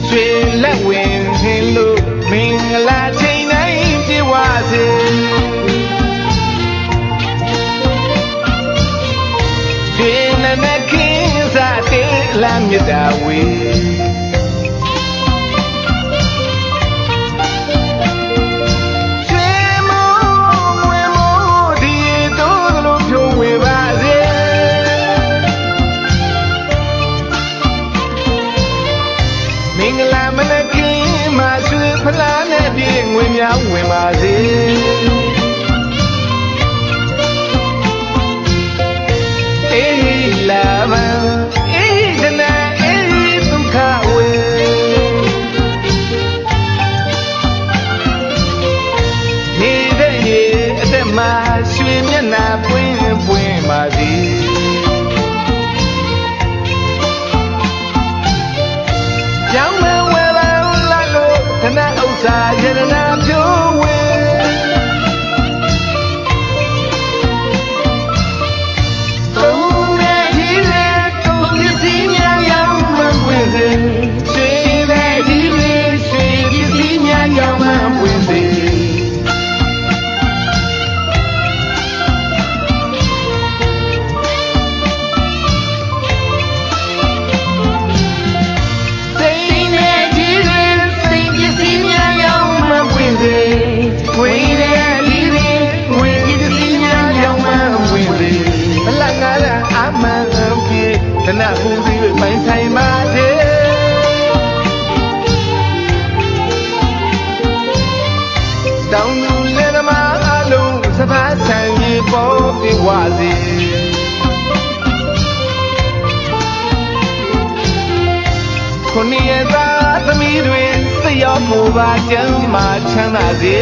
ဆွေလက်ဝင်ဟင်းလို့မင်္ဂလာချိန်တိုင်းပြည့်ဝစေဆွေနဲ့ခင်းစားတဲ့လမ်းမြတ်တာဝေမင်္ဂလာမနက်ခင်းမှာဆွေဖလားနဲ့ပြည့်ငွေများဝင်ပါစေအေးလာမအေးဒနာအေးဒုက္ခဝေနေတဲ့ရေအသက်မှာရွှေမျက်နှာပွင့်ပွင့်ပါစေရောင်မဝဲပါလာလို့ခဏဥစ္စာရတနာဖြိုးဝဲသုံးရည်လေသုံးရည်စီများရောင်မပွင့်စေရွှေတဲ့ဒီလေရွှေရည်စီများရောင်မပွင့်စေဝေးတဲ့ဒီလေဝေးဒီစီများရောင်မဝင်စေဘလငါလာအမှန်ပြေတနပူစီပိုင်ဆိုင်ပါစေတောင်းသူလည်းသမားအလုံးစပါးဆန်ကြီးပေါ်ပြဝစေခုနှစ်ရသားသမီးတွေစိတ်ရောကိုယ်ပါကျမ်းမာချမ်းသာစေ